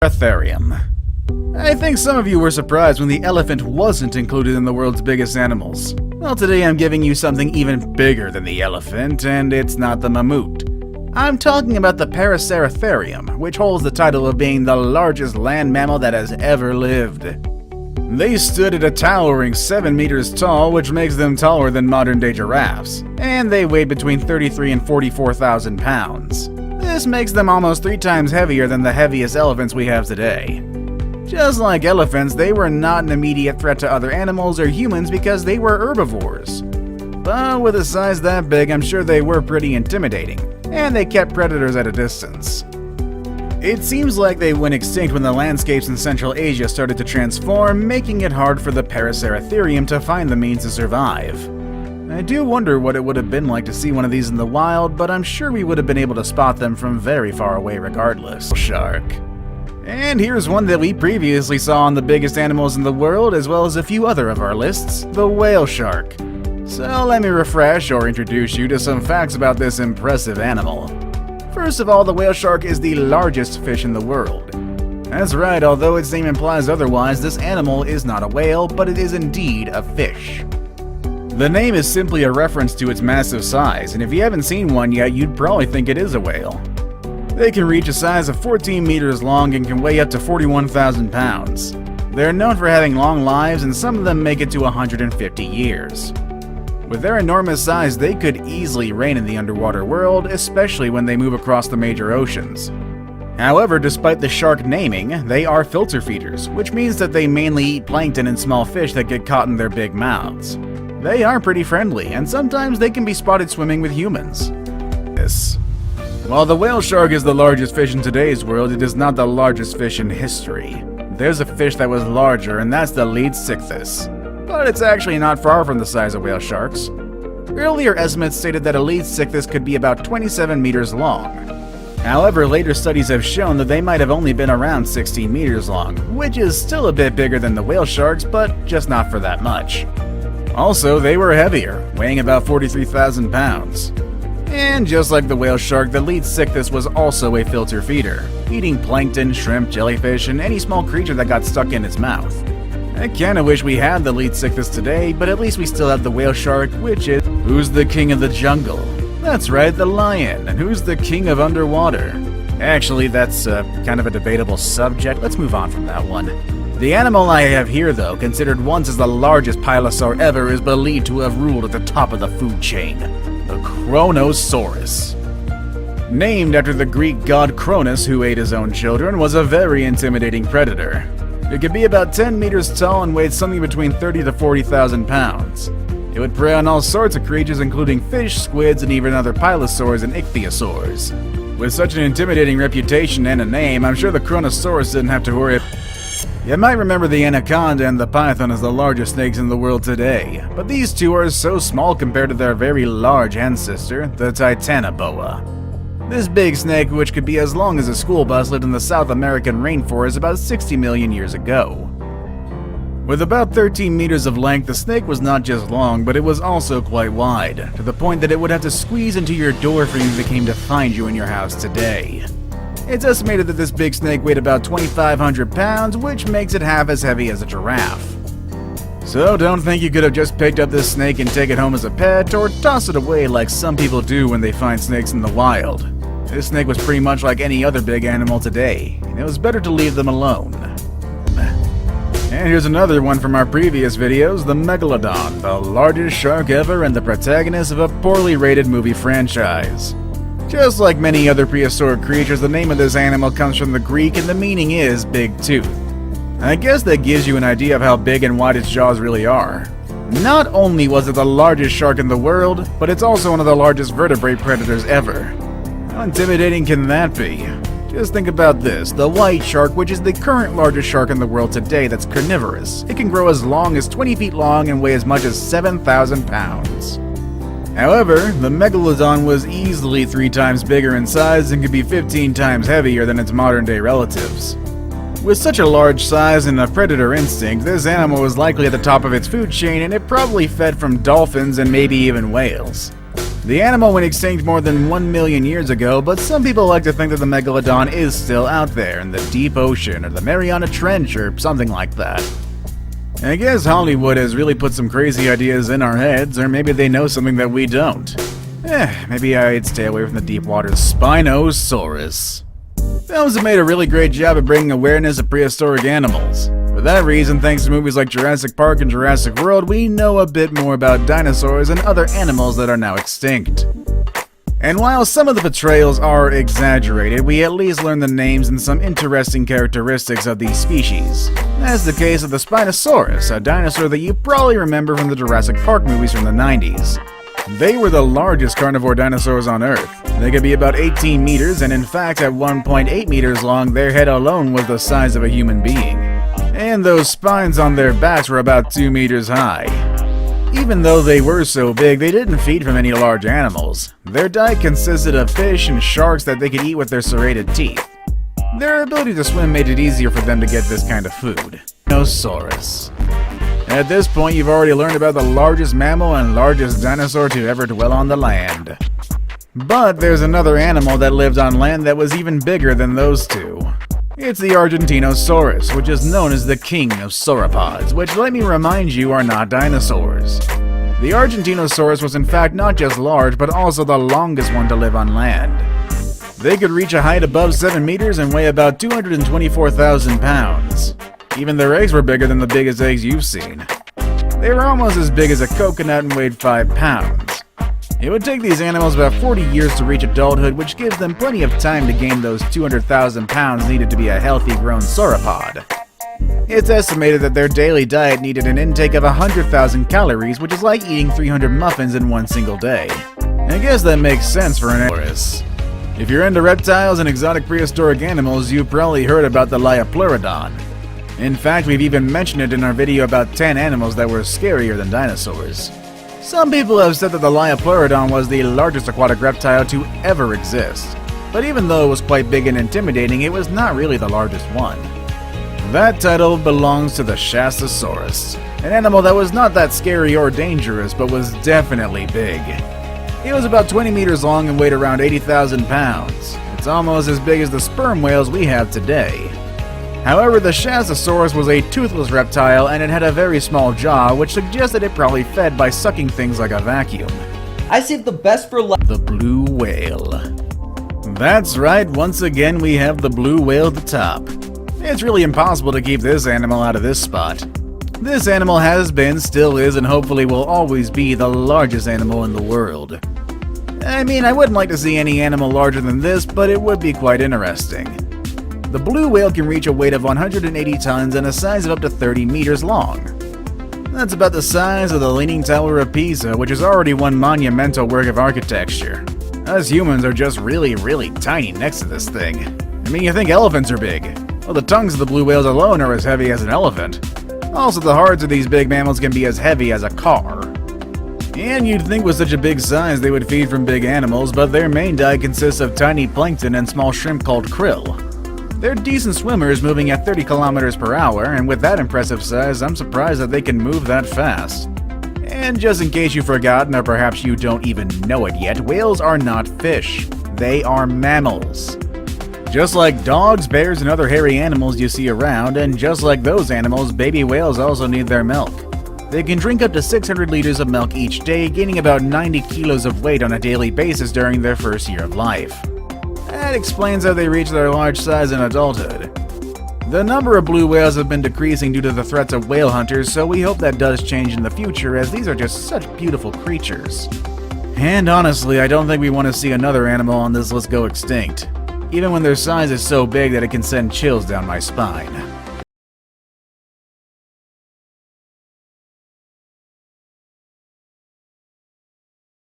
Paratherium. I think some of you were surprised when the elephant wasn't included in the world's biggest animals. Well, today I'm giving you something even bigger than the elephant, and it's not the mammoth. I'm talking about the Paraceratherium, which holds the title of being the largest land mammal that has ever lived. They stood at a towering 7 meters tall, which makes them taller than modern-day giraffes, and they weighed between 33 and 44,000 pounds. This makes them almost 3 times heavier than the heaviest elephants we have today. Just like elephants, they were not an immediate threat to other animals or humans because they were herbivores. But with a size that big, I'm sure they were pretty intimidating, and they kept predators at a distance. It seems like they went extinct when the landscapes in Central Asia started to transform, making it hard for the Paraceratherium to find the means to survive. I do wonder what it would have been like to see one of these in the wild, but I'm sure we would have been able to spot them from very far away regardless. Shark. And here's one that we previously saw on the biggest animals in the world, as well as a few other of our lists, the whale shark. So let me refresh or introduce you to some facts about this impressive animal. First of all, the whale shark is the largest fish in the world. That's right, although its name implies otherwise, this animal is not a whale, but it is indeed a fish. The name is simply a reference to its massive size, and if you haven't seen one yet, you'd probably think it is a whale. They can reach a size of 14 meters long and can weigh up to 41,000 pounds. They're known for having long lives, and some of them make it to 150 years. With their enormous size, they could easily reign in the underwater world, especially when they move across the major oceans. However, despite the shark naming, they are filter feeders, which means that they mainly eat plankton and small fish that get caught in their big mouths. They are pretty friendly, and sometimes they can be spotted swimming with humans. While the whale shark is the largest fish in today's world, it is not the largest fish in history. There's a fish that was larger, and that's the Leedsichthys. But it's actually not far from the size of whale sharks. Earlier estimates stated that a Leedsichthys could be about 27 meters long. However, later studies have shown that they might have only been around 16 meters long, which is still a bit bigger than the whale sharks, but just not for that much. Also, they were heavier, weighing about 43,000 pounds. And just like the whale shark, the Leedsichthys was also a filter feeder, eating plankton, shrimp, jellyfish, and any small creature that got stuck in its mouth. I kinda wish we had the Leedsichthys today, but at least we still have the whale shark, which is... Who's the king of the jungle? That's right, the lion. And who's the king of underwater? Actually, that's kind of a debatable subject. Let's move on from that one. The animal I have here, though, considered once as the largest pilosaur ever, is believed to have ruled at the top of the food chain. The Kronosaurus. Named after the Greek god Cronus, who ate his own children, was a very intimidating predator. It could be about 10 meters tall and weighed something between 30 to 40,000 pounds. It would prey on all sorts of creatures, including fish, squids, and even other pilosaurs and ichthyosaurs. With such an intimidating reputation and a name, I'm sure the Kronosaurus didn't have to worry. You might remember the anaconda and the python as the largest snakes in the world today, but these two are so small compared to their very large ancestor, the Titanoboa. This big snake, which could be as long as a school bus, lived in the South American rainforest about 60 million years ago. With about 13 meters of length, the snake was not just long, but it was also quite wide, to the point that it would have to squeeze into your door frame if it came to find you in your house today. It's estimated that this big snake weighed about 2,500 pounds, which makes it half as heavy as a giraffe. So don't think you could have just picked up this snake and take it home as a pet, or toss it away like some people do when they find snakes in the wild. This snake was pretty much like any other big animal today, and it was better to leave them alone. And here's another one from our previous videos, the Megalodon, the largest shark ever and the protagonist of a poorly rated movie franchise. Just like many other prehistoric creatures, the name of this animal comes from the Greek and the meaning is big tooth. I guess that gives you an idea of how big and wide its jaws really are. Not only was it the largest shark in the world, but it's also one of the largest vertebrate predators ever. How intimidating can that be? Just think about this, the white shark, which is the current largest shark in the world today that's carnivorous. It can grow as long as 20 feet long and weigh as much as 7,000 pounds. However, the Megalodon was easily 3 times bigger in size and could be 15 times heavier than its modern-day relatives. With such a large size and a predator instinct, this animal was likely at the top of its food chain, and it probably fed from dolphins and maybe even whales. The animal went extinct more than 1 million years ago, but some people like to think that the megalodon is still out there in the deep ocean or the Mariana Trench or something like that. I guess Hollywood has really put some crazy ideas in our heads, or maybe they know something that we don't. Maybe I'd stay away from the deep water Spinosaurus. Films have made a really great job of bringing awareness of prehistoric animals. For that reason, thanks to movies like Jurassic Park and Jurassic World, we know a bit more about dinosaurs and other animals that are now extinct. And while some of the portrayals are exaggerated, we at least learn the names and some interesting characteristics of these species. That's the case of the Spinosaurus, a dinosaur that you probably remember from the Jurassic Park movies from the 90s. They were the largest carnivore dinosaurs on Earth. They could be about 18 meters, and in fact at 1.8 meters long, their head alone was the size of a human being. And those spines on their backs were about 2 meters high. Even though they were so big, they didn't feed from any large animals. Their diet consisted of fish and sharks that they could eat with their serrated teeth. Their ability to swim made it easier for them to get this kind of food. Spinosaurus. At this point, you've already learned about the largest mammal and largest dinosaur to ever dwell on the land. But there's another animal that lived on land that was even bigger than those two. It's the Argentinosaurus, which is known as the king of sauropods, which, let me remind you, are not dinosaurs. The Argentinosaurus was in fact not just large, but also the longest one to live on land. They could reach a height above 7 meters and weigh about 224,000 pounds. Even their eggs were bigger than the biggest eggs you've seen. They were almost as big as a coconut and weighed 5 pounds. It would take these animals about 40 years to reach adulthood, which gives them plenty of time to gain those 200,000 pounds needed to be a healthy grown sauropod. It's estimated that their daily diet needed an intake of 100,000 calories, which is like eating 300 muffins in one single day. I guess that makes sense for an Saurus. If you're into reptiles and exotic prehistoric animals, you've probably heard about the Liopleurodon. In fact, we've even mentioned it in our video about 10 animals that were scarier than dinosaurs. Some people have said that the Liopleurodon was the largest aquatic reptile to ever exist. But even though it was quite big and intimidating, it was not really the largest one. That title belongs to the Shastasaurus, an animal that was not that scary or dangerous, but was definitely big. It was about 20 meters long and weighed around 80,000 pounds. It's almost as big as the sperm whales we have today. However, the Shastasaurus was a toothless reptile and it had a very small jaw, which suggested it probably fed by sucking things like a vacuum. I saved the best for last. The blue whale. That's right, once again we have the blue whale at the top. It's really impossible to keep this animal out of this spot. This animal has been, still is, and hopefully will always be the largest animal in the world. I mean, I wouldn't like to see any animal larger than this, but it would be quite interesting. The blue whale can reach a weight of 180 tons and a size of up to 30 meters long. That's about the size of the Leaning Tower of Pisa, which is already one monumental work of architecture. Us humans are just really tiny next to this thing. I mean, you think elephants are big. Well, the tongues of the blue whales alone are as heavy as an elephant. Also, the hearts of these big mammals can be as heavy as a car. And you'd think with such a big size they would feed from big animals, but their main diet consists of tiny plankton and small shrimp called krill. They're decent swimmers, moving at 30 kilometers per hour, and with that impressive size, I'm surprised that they can move that fast. And just in case you've forgotten, or perhaps you don't even know it yet, whales are not fish. They are mammals. Just like dogs, bears, and other hairy animals you see around, and just like those animals, baby whales also need their milk. They can drink up to 600 liters of milk each day, gaining about 90 kilos of weight on a daily basis during their first year of life. That explains how they reach their large size in adulthood. The number of blue whales have been decreasing due to the threats of whale hunters, so we hope that does change in the future, as these are just such beautiful creatures. And honestly, I don't think we want to see another animal on this list go extinct, even when their size is so big that it can send chills down my spine.